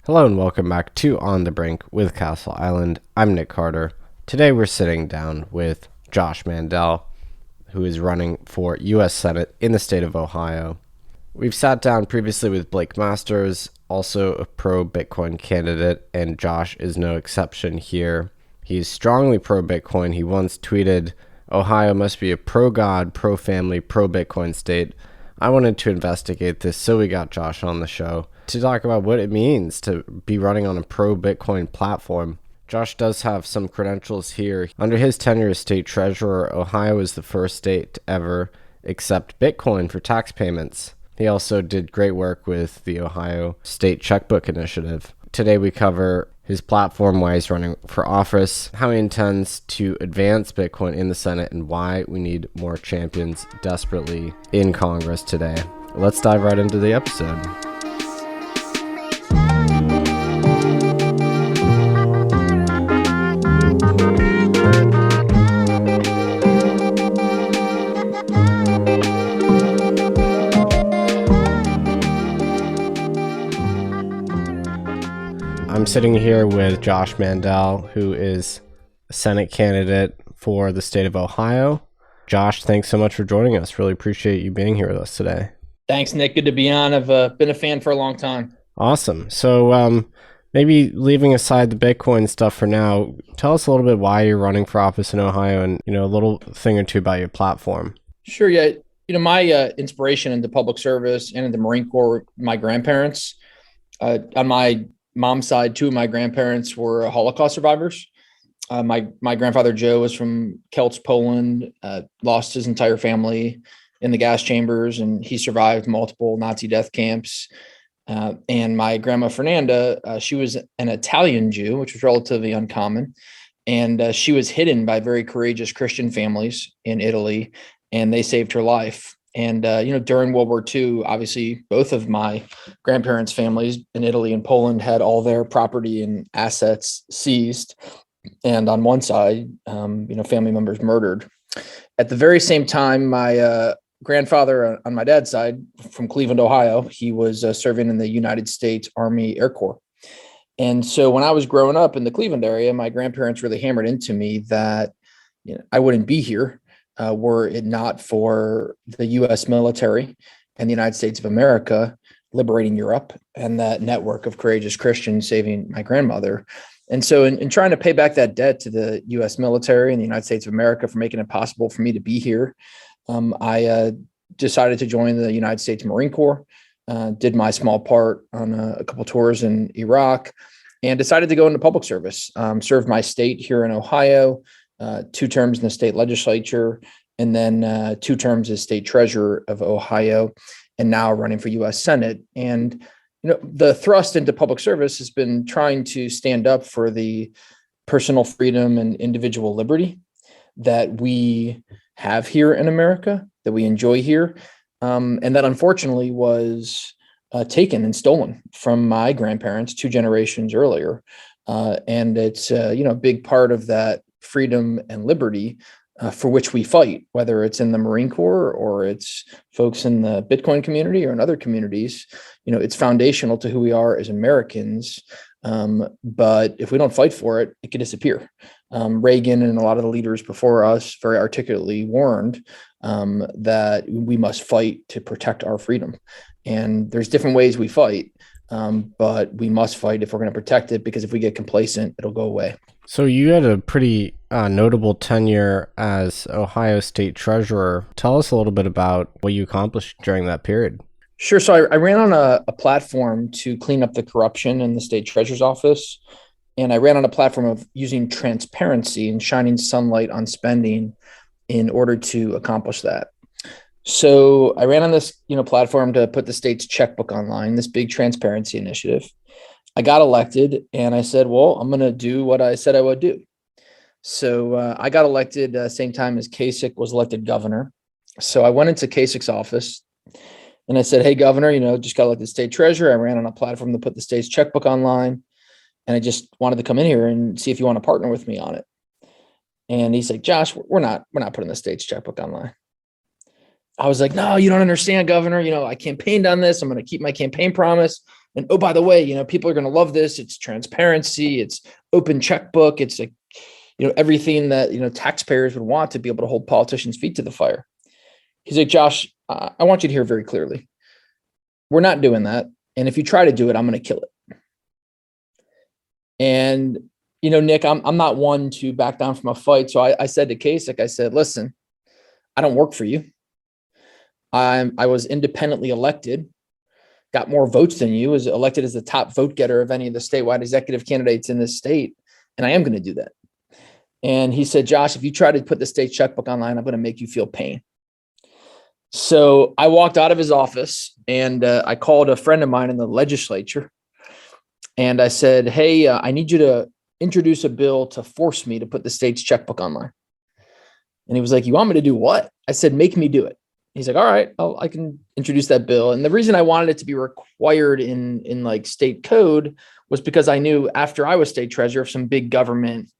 Hello and welcome back to On the Brink with Castle Island. I'm Nick Carter. Today we're sitting down with Josh Mandel, who is running for U.S. Senate in the state of Ohio. We've sat down previously with Blake Masters, also a pro-Bitcoin candidate, and Josh is no exception here. He's strongly pro-Bitcoin. He once tweeted, "Ohio must be a pro-God, pro-family, pro-Bitcoin state." I wanted to investigate this, so we got Josh on the show to talk about what it means to be running on a pro-Bitcoin platform. Josh does have some credentials here. Under his tenure as state treasurer, Ohio is the first state to ever accept Bitcoin for tax payments. He also did great work with the Ohio State Checkbook Initiative. Today we cover his platform, why he's running for office, how he intends to advance Bitcoin in the Senate, and why we need more champions desperately in Congress today. Let's dive right into the episode. I'm sitting here with Josh Mandel, who is a Senate candidate for the state of Ohio. Josh, thanks so much for joining us. Really appreciate you being here with us today. Thanks, Nick. Good to be on. I've been a fan for a long time. Awesome. So maybe leaving aside the Bitcoin stuff for now, tell us a little bit why you're running for office in Ohio and, a little thing or two about your platform. Sure. Yeah. My inspiration into public service and in the Marine Corps, my grandparents, on my mom's side, two of my grandparents were Holocaust survivors. My grandfather, Joe, was from Kielce, Poland, lost his entire family in the gas chambers, and he survived multiple Nazi death camps. And my grandma, Fernanda, she was an Italian Jew, which was relatively uncommon. And she was hidden by very courageous Christian families in Italy, and they saved her life. And, during World War II, obviously, both of my grandparents' families in Italy and Poland had all their property and assets seized. And on one side, family members murdered. At the very same time, my grandfather on my dad's side from Cleveland, Ohio, he was serving in the United States Army Air Corps. And so when I was growing up in the Cleveland area, my grandparents really hammered into me that I wouldn't be here were it not for the U.S. military and the United States of America liberating Europe and that network of courageous Christians saving my grandmother. And so in trying to pay back that debt to the U.S. military and the United States of America for making it possible for me to be here, I decided to join the United States Marine Corps, did my small part on a couple tours in Iraq, and decided to go into public service, served my state here in Ohio, 2 terms in the state legislature, and then 2 terms as state treasurer of Ohio, and now running for U.S. Senate. And, the thrust into public service has been trying to stand up for the personal freedom and individual liberty that we have here in America, that we enjoy here, and that unfortunately was taken and stolen from my grandparents 2 generations earlier. And it's, a big part of that freedom and liberty for which we fight, whether it's in the Marine Corps or it's folks in the Bitcoin community or in other communities. It's foundational to who we are as Americans. But if we don't fight for it, it could disappear. Reagan and a lot of the leaders before us very articulately warned that we must fight to protect our freedom. And there's different ways we fight, but we must fight if we're going to protect it, because if we get complacent, it'll go away. So you had a pretty notable tenure as Ohio State Treasurer. Tell us a little bit about what you accomplished during that period. Sure. So I ran on a platform to clean up the corruption in the state treasurer's office. And I ran on a platform of using transparency and shining sunlight on spending in order to accomplish that. So I ran on this, platform to put the state's checkbook online, this big transparency initiative. I got elected and I said, well, I'm going to do what I said I would do. So I got elected same time as Kasich was elected governor. So I went into Kasich's office and I said, hey, governor, just got elected state treasurer. I ran on a platform to put the state's checkbook online. And I just wanted to come in here and see if you want to partner with me on it. And he's like, Josh, we're not putting the state's checkbook online. I was like, no, you don't understand, governor. I campaigned on this. I'm going to keep my campaign promise. And oh, by the way, people are going to love this. It's transparency. It's open checkbook. It's like, everything that, taxpayers would want to be able to hold politicians' feet to the fire. He's like, Josh, I want you to hear very clearly. We're not doing that. And if you try to do it, I'm going to kill it. And, Nick, I'm not one to back down from a fight. So I said to Kasich, I said, listen, I don't work for you. I was independently elected, got more votes than you, was elected as the top vote getter of any of the statewide executive candidates in this state. And I am going to do that. And he said, Josh, if you try to put the state checkbook online, I'm going to make you feel pain. So I walked out of his office and I called a friend of mine in the legislature. And I said, hey, I need you to introduce a bill to force me to put the state's checkbook online. And he was like, you want me to do what? I said, make me do it. He's like, all right, I can introduce that bill. And the reason I wanted it to be required in like state code was because I knew after I was state treasurer, if some big government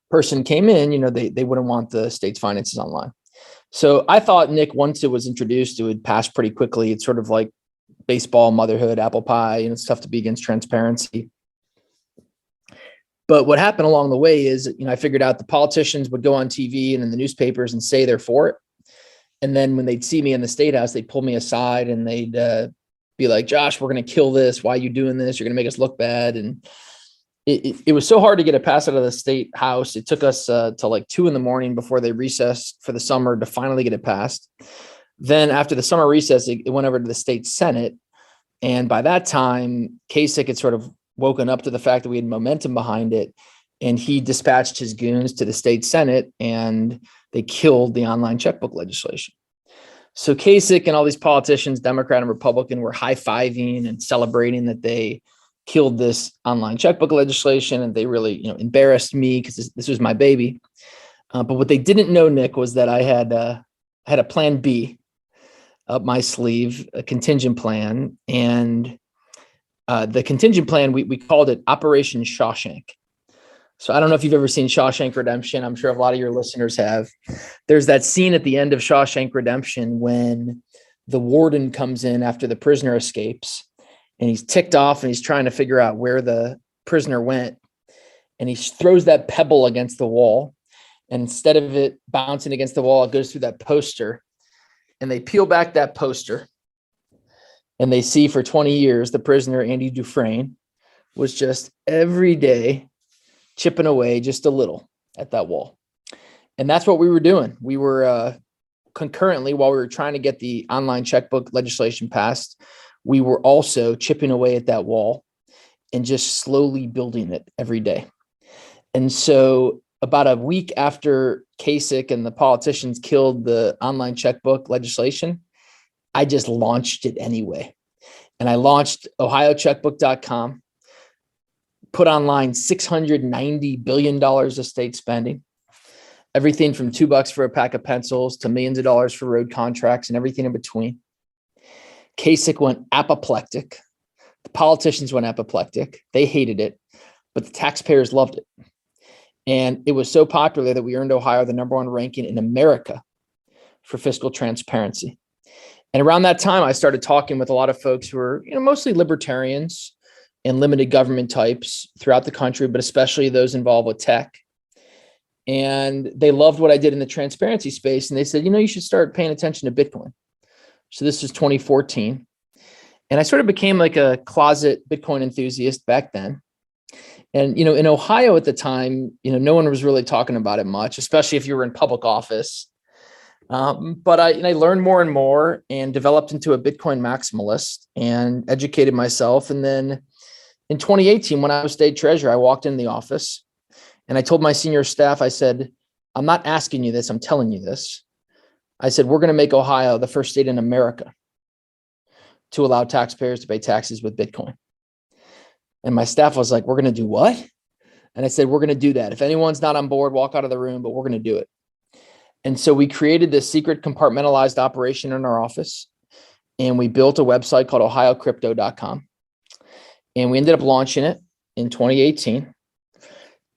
person came in, they wouldn't want the state's finances online. So I thought, Nick, once it was introduced, it would pass pretty quickly. It's sort of like baseball, motherhood, apple pie, it's tough to be against transparency. But what happened along the way is, I figured out the politicians would go on TV and in the newspapers and say they're for it. And then when they'd see me in the state house, they'd pull me aside and they'd be like, Josh, we're going to kill this. Why are you doing this? You're going to make us look bad. And it was so hard to get it passed out of the state house. It took us till like 2 a.m. before they recessed for the summer to finally get it passed. Then after the summer recess, it went over to the state Senate. And by that time, Kasich had sort of woken up to the fact that we had momentum behind it. And he dispatched his goons to the state Senate and they killed the online checkbook legislation. So Kasich and all these politicians, Democrat and Republican, were high-fiving and celebrating that they killed this online checkbook legislation. And they really, embarrassed me because this was my baby. But what they didn't know, Nick, was that I had a plan B up my sleeve, a contingent plan. And the contingent plan, we called it Operation Shawshank. So I don't know if you've ever seen Shawshank Redemption. I'm sure a lot of your listeners have. There's that scene at the end of Shawshank Redemption when the warden comes in after the prisoner escapes and he's ticked off and he's trying to figure out where the prisoner went. And he throws that pebble against the wall. And instead of it bouncing against the wall, it goes through that poster. And they peel back that poster and they see for 20 years, the prisoner, Andy Dufresne, was just every day chipping away just a little at that wall. And that's what we were doing. We were concurrently, while we were trying to get the online checkbook legislation passed, we were also chipping away at that wall and just slowly building it every day. And so about a week after Kasich and the politicians killed the online checkbook legislation, I just launched it anyway. And I launched ohiocheckbook.com, put online $690 billion of state spending, everything from $2 for a pack of pencils to millions of dollars for road contracts and everything in between. Kasich went apoplectic. The politicians went apoplectic. They hated it, but the taxpayers loved it. And it was so popular that we earned Ohio the #1 ranking in America for fiscal transparency. And around that time, I started talking with a lot of folks who were, mostly libertarians and limited government types throughout the country, but especially those involved with tech. And they loved what I did in the transparency space. And they said, you should start paying attention to Bitcoin. So this was 2014. And I sort of became like a closet Bitcoin enthusiast back then. And, in Ohio at the time, no one was really talking about it much, especially if you were in public office. But I learned more and more and developed into a Bitcoin maximalist and educated myself. And then in 2018, when I was state treasurer, I walked in the office and I told my senior staff, I said, I'm not asking you this, I'm telling you this. I said, we're going to make Ohio the first state in America to allow taxpayers to pay taxes with Bitcoin. And my staff was like, we're going to do what? And I said, we're going to do that. If anyone's not on board, walk out of the room, but we're going to do it. And so we created this secret compartmentalized operation in our office. And we built a website called ohiocrypto.com. And we ended up launching it in 2018.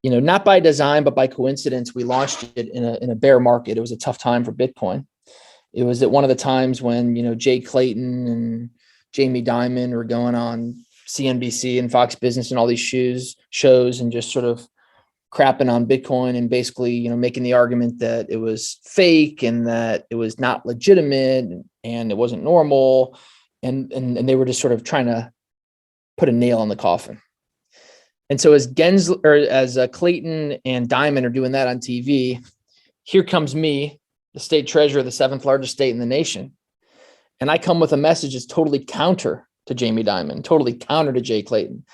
Not by design, but by coincidence, we launched it in a bear market. It was a tough time for Bitcoin. It was at one of the times when, Jay Clayton and Jamie Dimon were going on CNBC and Fox Business and all these shows and just sort of crapping on Bitcoin and basically, making the argument that it was fake and that it was not legitimate and it wasn't normal. And they were just sort of trying to put a nail in the coffin. And so as Clayton and Dimon are doing that on TV, here comes me, the state treasurer of the seventh largest state in the nation. And I come with a message that's totally counter to Jamie Dimon, totally counter to Jay Clayton.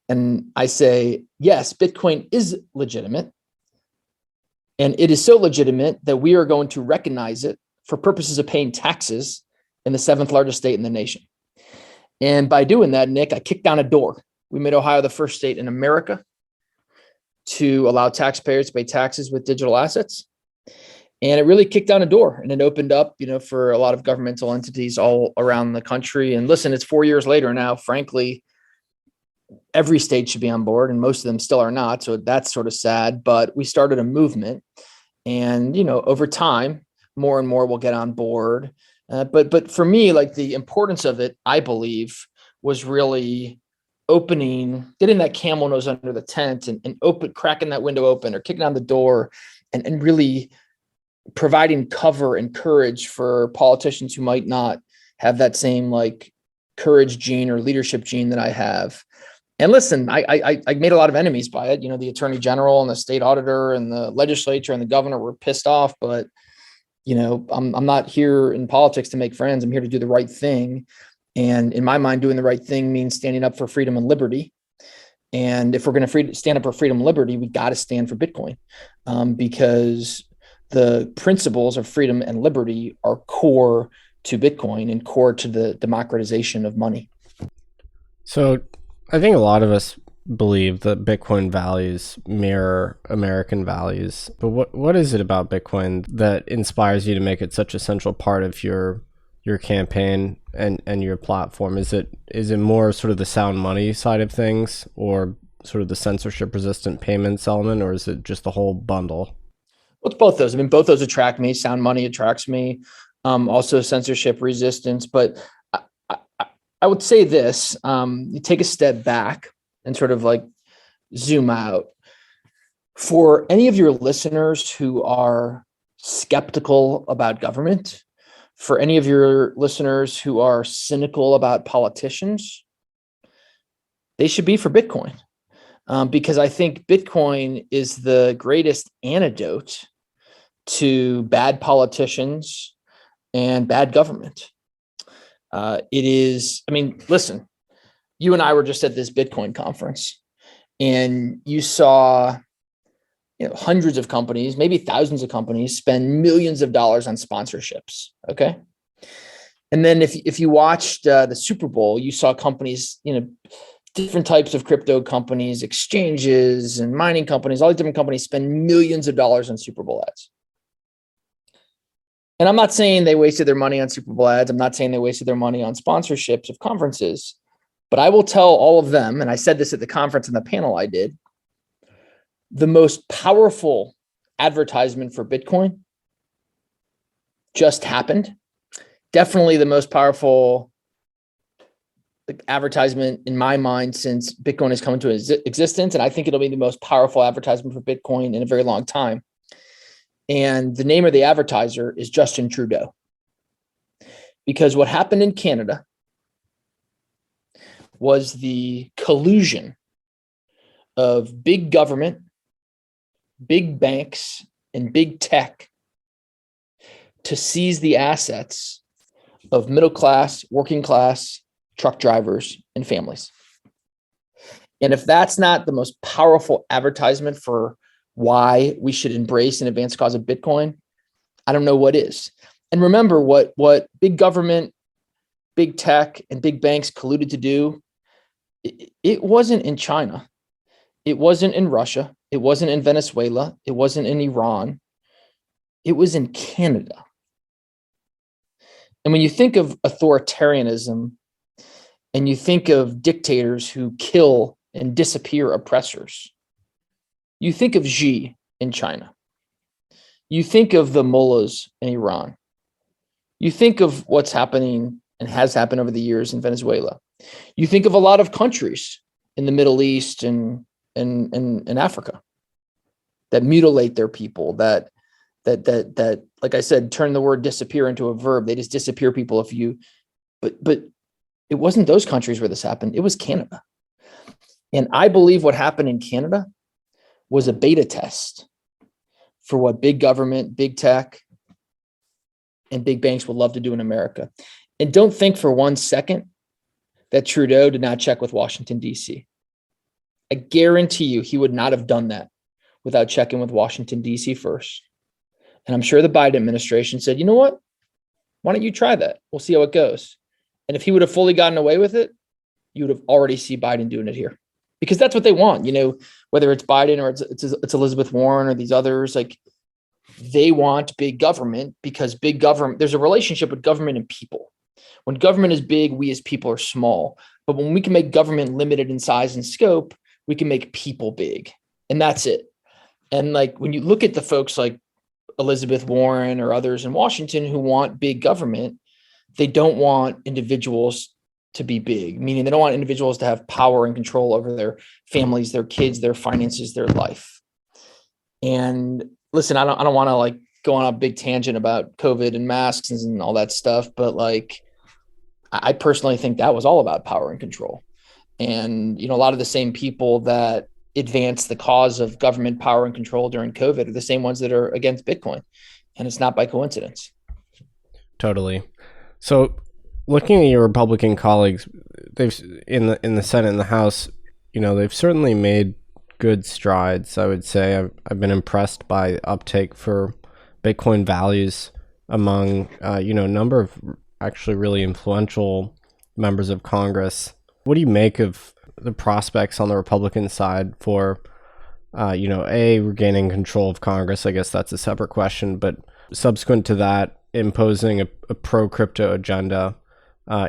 And I say, yes, Bitcoin is legitimate. And it is so legitimate that we are going to recognize it for purposes of paying taxes in the seventh largest state in the nation. And by doing that, Nick, I kicked down a door. We made Ohio the first state in America to allow taxpayers to pay taxes with digital assets. And it really kicked down a door, and it opened up, for a lot of governmental entities all around the country. And listen, it's 4 years later now. Frankly, every state should be on board, and most of them still are not. So that's sort of sad. But we started a movement, and over time, more and more will get on board. But for me, like, the importance of it, I believe, was really getting that camel nose under the tent and cracking that window open or kicking down the door and really providing cover and courage for politicians who might not have that same courage gene or leadership gene that I have. And listen, I made a lot of enemies by it. The attorney general and the state auditor and the legislature and the governor were pissed off, but I'm not here in politics to make friends. I'm here to do the right thing. And in my mind, doing the right thing means standing up for freedom and liberty. And if we're going to stand up for freedom and liberty, we got to stand for Bitcoin, because the principles of freedom and liberty are core to Bitcoin and core to the democratization of money. So I think a lot of us believe that Bitcoin values mirror American values. But what is it about Bitcoin that inspires you to make it such a central part of your campaign and your platform? Is it more sort of the sound money side of things, or sort of the censorship resistant payments element, or is it just the whole bundle? Well, it's both those. I mean, both those attract me. Sound money attracts me. Also censorship resistance. But I would say this, you take a step back and sort of zoom out. For any of your listeners who are skeptical about government, for any of your listeners who are cynical about politicians, they should be for Bitcoin. Because I think Bitcoin is the greatest antidote to bad politicians and bad government. Listen, you and I were just at this Bitcoin conference, and you saw hundreds of companies, maybe thousands of companies, spend millions of dollars on sponsorships. Okay. And then if you watched the Super Bowl, you saw companies, different types of crypto companies, exchanges and mining companies, all these different companies spend millions of dollars on Super Bowl ads. And I'm not saying they wasted their money on Super Bowl ads. I'm not saying they wasted their money on sponsorships of conferences, but I will tell all of them, and I said this at the conference and the panel I did, the most powerful advertisement for Bitcoin just happened. Definitely the most powerful advertisement in my mind since Bitcoin has come into existence. And I think it'll be the most powerful advertisement for Bitcoin in a very long time. And the name of the advertiser is Justin Trudeau. Because what happened in Canada was the collusion of big government, big banks, and big tech to seize the assets of middle class, working class, truck drivers, and families. And if that's not the most powerful advertisement for why we should embrace and advance the cause of Bitcoin, I don't know what is. And remember what big government, big tech, and big banks colluded to do. It wasn't in China. It wasn't in Russia. It wasn't in Venezuela. It wasn't in Iran. It was in Canada. And when you think of authoritarianism and you think of dictators who kill and disappear oppressors, you think of Xi in China. You think of the mullahs in Iran. You think of what's happening and has happened over the years in Venezuela. You think of a lot of countries in the Middle East and Africa that mutilate their people, that like I said, turn the word disappear into a verb. They just disappear people but it wasn't those countries where this happened. It was Canada. And I believe what happened in Canada was a beta test for what big government, big tech, and big banks would love to do in America. And don't think for 1 second that Trudeau did not check with Washington, D.C. I guarantee you he would not have done that without checking with Washington, D.C. first. And I'm sure the Biden administration said, you know what? Why don't you try that? We'll see how it goes. And if he would have fully gotten away with it, you would have already seen Biden doing it here. Because that's what they want, whether it's Biden or it's Elizabeth Warren or these others, like they want big government because big government, there's a relationship with government and people. When government is big, we as people are small. But when we can make government limited in size and scope, we can make people big. And that's it. And like when you look at the folks like Elizabeth Warren or others in Washington who want big government, they don't want individuals to be big, meaning they don't want individuals to have power and control over their families, their kids, their finances, their life. And listen, I don't want to like go on a big tangent about COVID and masks and all that stuff, but like I personally think that was all about power and control. And a lot of the same people that advance the cause of government power and control during COVID are the same ones that are against Bitcoin, and it's not by coincidence. Totally. So, looking at your Republican colleagues, they've in the Senate and the House, they've certainly made good strides. I would say I've been impressed by uptake for Bitcoin values among a number of actually really influential members of Congress. What do you make of the prospects on the Republican side for regaining control of Congress? I guess that's a separate question, but subsequent to that, imposing a pro-crypto agenda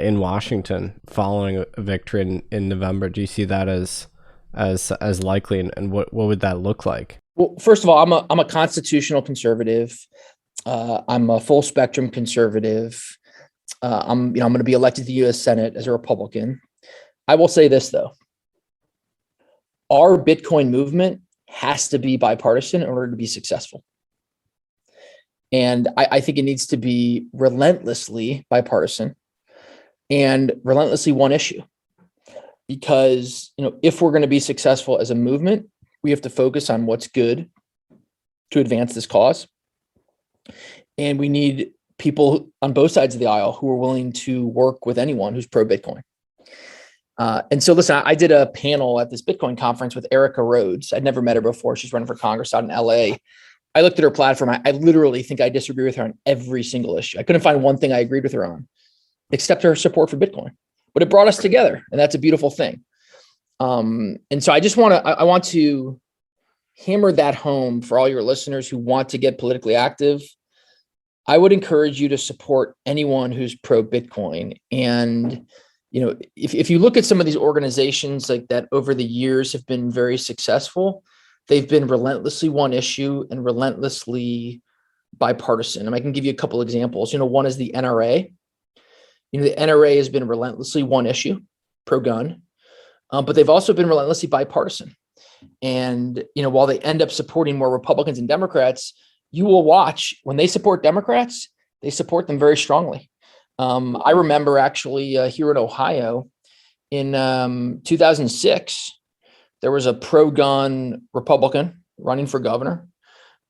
in Washington following a victory in November. Do you see that as likely, and what would that look like? Well, first of all, I'm a constitutional conservative. I'm a full spectrum conservative. I'm going to be elected to the U.S. Senate as a Republican. I will say this though: our Bitcoin movement has to be bipartisan in order to be successful. And I think it needs to be relentlessly bipartisan and relentlessly one issue. Because, if we're going to be successful as a movement, we have to focus on what's good to advance this cause. And we need people on both sides of the aisle who are willing to work with anyone who's pro-Bitcoin. And so, listen, I did a panel at this Bitcoin conference with Erica Rhodes. I'd never met her before. She's running for Congress out in LA. I looked at her platform. I literally think I disagree with her on every single issue. I couldn't find one thing I agreed with her on, except her support for Bitcoin. But it brought us together, and that's a beautiful thing. And so I want to hammer that home for all your listeners who want to get politically active. I would encourage you to support anyone who's pro-Bitcoin. And if you look at some of these organizations like that over the years have been very successful, they've been relentlessly one issue and relentlessly bipartisan. And I can give you a couple examples. One is the NRA. The NRA has been relentlessly one issue, pro-gun, but they've also been relentlessly bipartisan. And, while they end up supporting more Republicans and Democrats, you will watch when they support Democrats, they support them very strongly. I remember actually here in Ohio in 2006, there was a pro-gun Republican running for governor,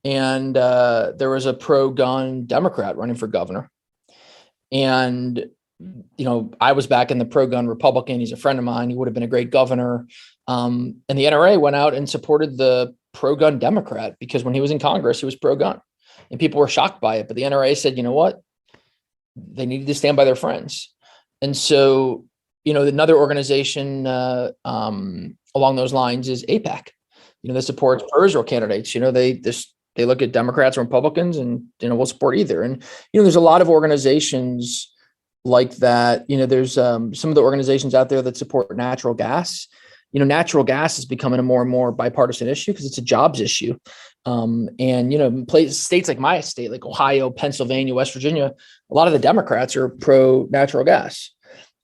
and there was a pro-gun Democrat running for governor. And, I was back in the pro-gun Republican. He's a friend of mine. He would have been a great governor. And the NRA went out and supported the pro-gun Democrat because when he was in Congress, he was pro-gun. And people were shocked by it. But the NRA said, you know what? They needed to stand by their friends. And so, another organization along those lines is AIPAC. That supports pro-Israel candidates. They look at Democrats and Republicans and, we'll support either. And, there's a lot of organizations like that. There's some of the organizations out there that support natural gas. Natural gas is becoming a more and more bipartisan issue because it's a jobs issue. And, states like my state, like Ohio, Pennsylvania, West Virginia, a lot of the Democrats are pro natural gas.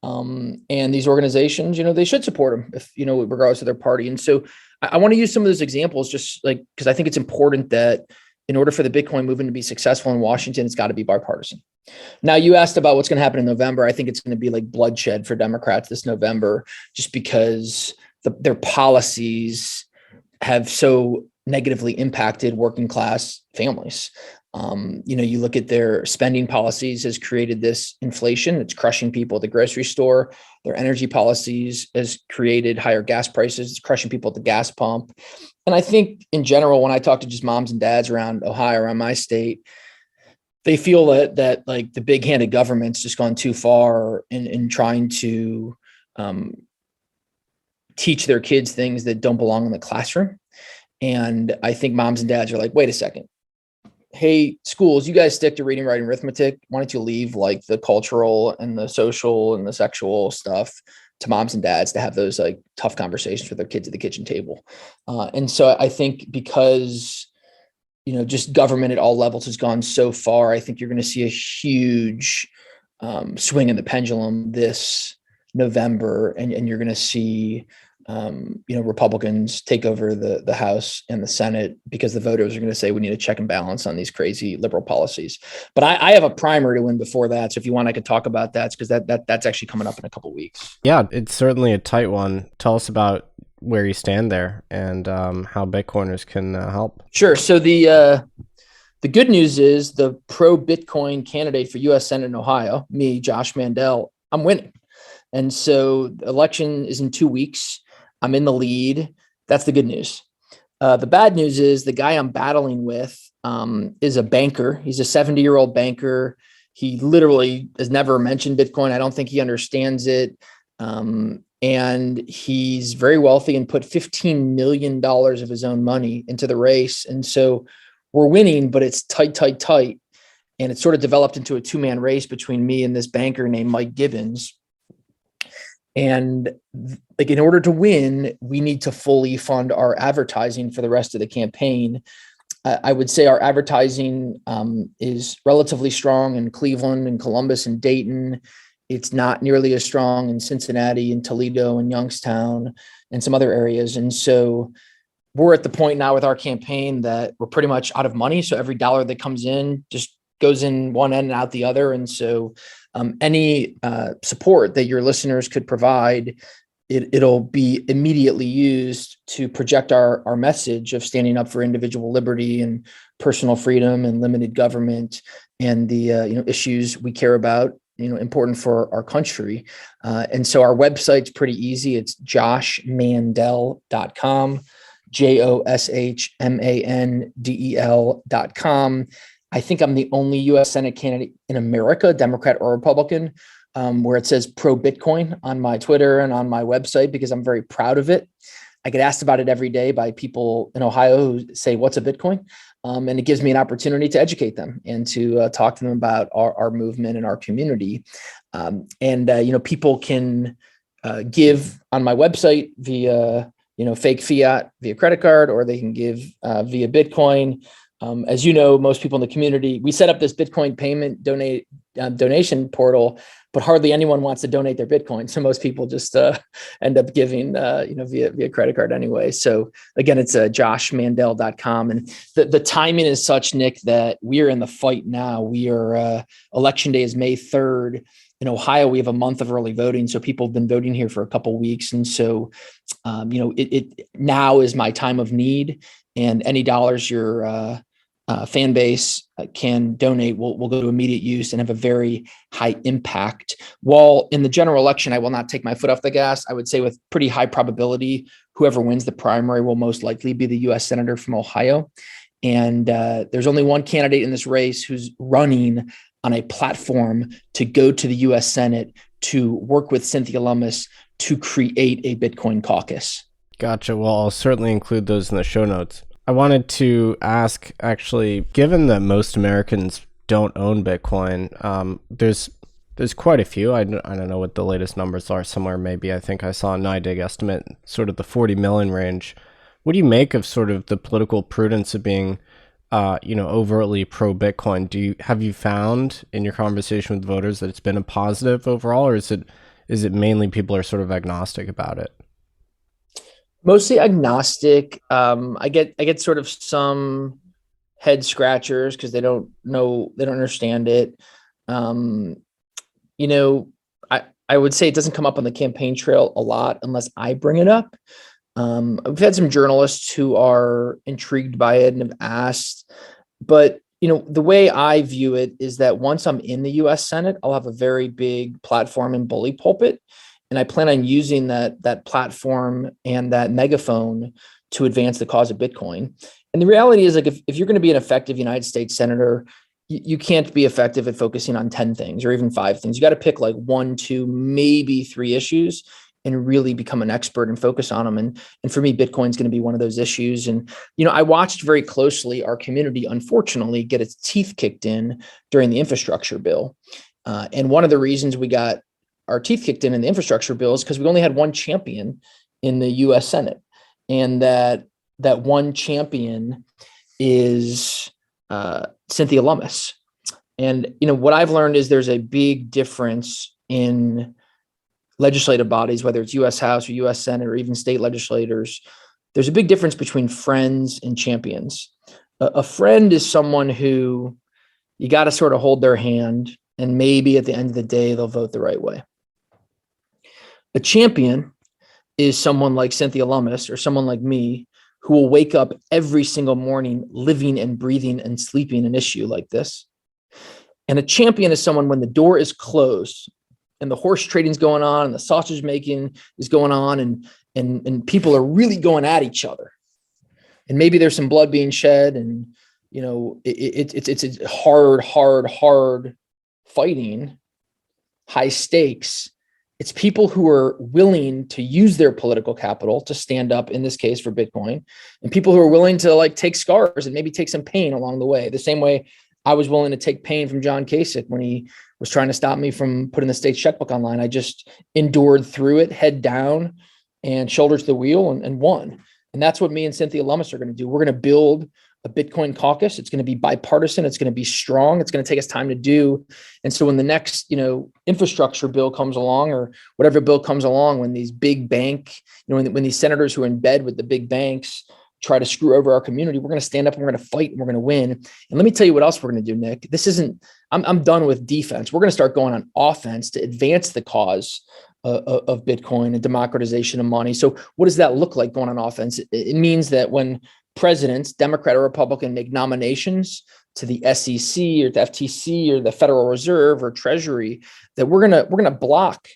And these organizations, they should support them if, regardless of their party. And so I want to use some of those examples just like, because I think it's important that in order for the Bitcoin movement to be successful in Washington, it's got to be bipartisan. Now, you asked about what's going to happen in November. I think it's going to be like bloodshed for Democrats this November, just because their policies have so negatively impacted working class families. You look at their spending policies has created this inflation. It's crushing people at the grocery store. Their energy policies has created higher gas prices. It's crushing people at the gas pump. And I think in general, when I talk to just moms and dads around Ohio, around my state, they feel that like the big handed government's just gone too far in trying to teach their kids things that don't belong in the classroom. And I think moms and dads are like, wait a second. Hey, schools, you guys stick to reading, writing, arithmetic. Why don't you leave like the cultural and the social and the sexual stuff to moms and dads to have those like tough conversations with their kids at the kitchen table? And so I think because, just government at all levels has gone so far, I think you're going to see a huge swing in the pendulum this November, and you're going to see Republicans take over the House and the Senate because the voters are going to say we need a check and balance on these crazy liberal policies. But I have a primary to win before that. So if you want, I could talk about that because that's actually coming up in a couple of weeks. Yeah, it's certainly a tight one. Tell us about where you stand there and how Bitcoiners can help. Sure. So the good news is the pro-Bitcoin candidate for U.S. Senate in Ohio, me, Josh Mandel, I'm winning. And so the election is in 2 weeks. I'm in the lead. That's the good news. The bad news is the guy I'm battling with is a banker. He's a 70-year-old banker. He literally has never mentioned Bitcoin. I don't think he understands it. And he's very wealthy and put $15 million of his own money into the race. And so we're winning, but it's tight. And it's sort of developed into a two-man race between me and this banker named Mike Gibbons. And like, in order to win, we need to fully fund our advertising for the rest of the campaign. I would say our advertising is relatively strong in Cleveland and Columbus and Dayton. It's not nearly as strong in Cincinnati and Toledo and Youngstown and some other areas. And so we're at the point now with our campaign that we're pretty much out of money. So every dollar that comes in just goes in one end and out the other. And so any support that your listeners could provide, it'll be immediately used to project our message of standing up for individual liberty and personal freedom and limited government and the issues we care about, important for our country. And so our website's pretty easy. It's joshmandel.com, joshmandel.com. I think I'm the only U.S. Senate candidate in America, Democrat or Republican, where it says pro-Bitcoin on my Twitter and on my website, because I'm very proud of it. I get asked about it every day by people in Ohio who say, what's a Bitcoin? And it gives me an opportunity to educate them and to talk to them about our movement and our community. People can give on my website via, fake fiat, via credit card, or they can give via Bitcoin. As you know, most people in the community, we set up this Bitcoin payment donation portal, but hardly anyone wants to donate their Bitcoin. So most people just end up giving, via credit card anyway. So again, it's joshmandel.com. And the timing is such, Nick, that we are in the fight now. We are, election day is May 3rd. In Ohio, we have a month of early voting. So people have been voting here for a couple of weeks. And so, it now is my time of need, and any dollars your fan base can donate will go to immediate use and have a very high impact. While in the general election, I will not take my foot off the gas. I would say with pretty high probability, whoever wins the primary will most likely be the U.S. Senator from Ohio. And there's only one candidate in this race who's running on a platform to go to the U.S. Senate to work with Cynthia Lummis to create a Bitcoin caucus. Gotcha. Well, I'll certainly include those in the show notes. I wanted to ask, actually, given that most Americans don't own Bitcoin, there's quite a few. I don't know what the latest numbers are. Somewhere maybe I think I saw a NYDIG estimate, sort of the 40 million range. What do you make of sort of the political prudence of being, overtly pro Bitcoin? Have you found in your conversation with voters that it's been a positive overall, or is it mainly people are sort of agnostic about it? Mostly agnostic. I get sort of some head scratchers because they don't understand it. Um, you know, I would say it doesn't come up on the campaign trail a lot unless I bring it up. We've had some journalists who are intrigued by it and have asked, but the way I view it is that once I'm in the U.S. Senate, I'll have a very big platform and bully pulpit, and I plan on using that platform and that megaphone to advance the cause of Bitcoin. And the reality is, like, if you're going to be an effective United States senator, you can't be effective at focusing on 10 things or even 5 things. You got to pick like 1, 2, maybe 3 issues and really become an expert and focus on them. And for me, Bitcoin is going to be one of those issues. And, I watched very closely our community, unfortunately, get its teeth kicked in during the infrastructure bill. And one of the reasons we got our teeth kicked in the infrastructure bill is because we only had one champion in the U.S. Senate. And that one champion is Cynthia Lummis. And, what I've learned is there's a big difference in legislative bodies, whether it's U.S. House or U.S. Senate or even state legislators. There's a big difference between friends and champions. A friend is someone who you got to sort of hold their hand, and maybe at the end of the day, they'll vote the right way. A champion is someone like Cynthia Lummis or someone like me who will wake up every single morning living and breathing and sleeping an issue like this. And a champion is someone when the door is closed and the horse trading is going on and the sausage making is going on and people are really going at each other. And maybe there's some blood being shed and, it's hard fighting, high stakes. It's people who are willing to use their political capital to stand up, in this case, for Bitcoin, and people who are willing to like take scars and maybe take some pain along the way. The same way I was willing to take pain from John Kasich when he was trying to stop me from putting the state's checkbook online. I just endured through it, head down and shoulder to the wheel and won. And that's what me and Cynthia Lummis are going to do. We're going to build a Bitcoin caucus. It's going to be bipartisan. It's going to be strong. It's going to take us time to do. And so when the next, infrastructure bill comes along or whatever bill comes along, when these big bank, when these senators who are in bed with the big banks try to screw over our community, we're going to stand up and we're going to fight and we're going to win. And let me tell you what else we're going to do, Nick. I'm done with defense. We're going to start going on offense to advance the cause of Bitcoin and democratization of money. So what does that look like going on offense? It means that when presidents, Democrat or Republican, make nominations to the SEC or the FTC or the Federal Reserve or Treasury, that we're gonna block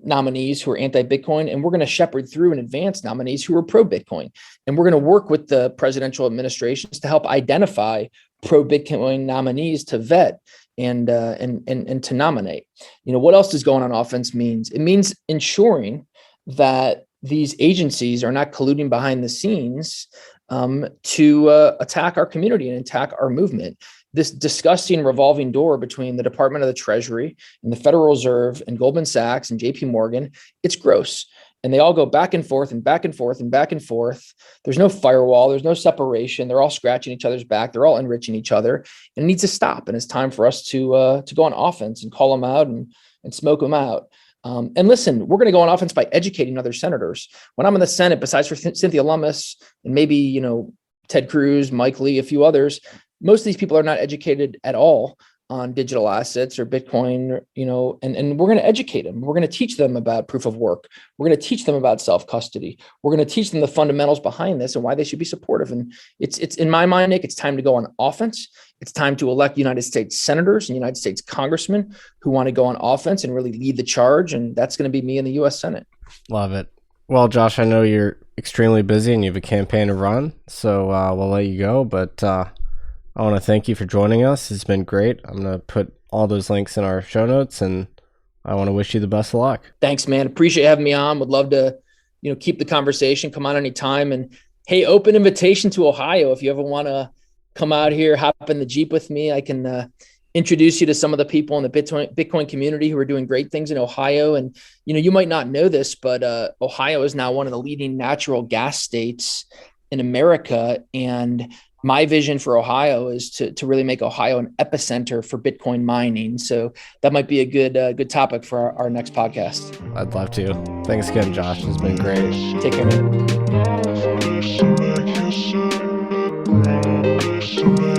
nominees who are anti-Bitcoin, and we're going to shepherd through and advance nominees who are pro-Bitcoin. And we're going to work with the presidential administrations to help identify pro-Bitcoin nominees to vet and to nominate. What else does going on offense means? It means ensuring that these agencies are not colluding behind the scenes to attack our community and attack our movement. This disgusting revolving door between the Department of the Treasury and the Federal Reserve and Goldman Sachs and JP Morgan, it's gross. And they all go back and forth and back and forth and back and forth. There's no firewall. There's no separation. They're all scratching each other's back. They're all enriching each other. And it needs to stop. And it's time for us to go on offense and call them out and smoke them out. And listen, we're going to go on offense by educating other senators. When I'm in the Senate, besides for Cynthia Lummis and maybe, Ted Cruz, Mike Lee, a few others, most of these people are not educated at all on digital assets or Bitcoin, and we're going to educate them. We're going to teach them about proof of work. We're going to teach them about self-custody. We're going to teach them the fundamentals behind this and why they should be supportive. And it's in my mind, Nick, it's time to go on offense. It's time to elect United States senators and United States congressmen who want to go on offense and really lead the charge. And that's going to be me in the U.S. Senate. Love it. Well, Josh, I know you're extremely busy and you have a campaign to run, so we'll let you go. But I want to thank you for joining us. It's been great. I'm going to put all those links in our show notes, and I want to wish you the best of luck. Thanks, man. Appreciate having me on. Would love to, keep the conversation. Come on anytime. And hey, open invitation to Ohio. If you ever want to come out here, hop in the Jeep with me, I can introduce you to some of the people in the Bitcoin community who are doing great things in Ohio. And, you might not know this, but Ohio is now one of the leading natural gas states in America. And my vision for Ohio is to really make Ohio an epicenter for Bitcoin mining. So that might be a good topic for our next podcast. I'd love to. Thanks again, Josh. It's been great. Take care, man.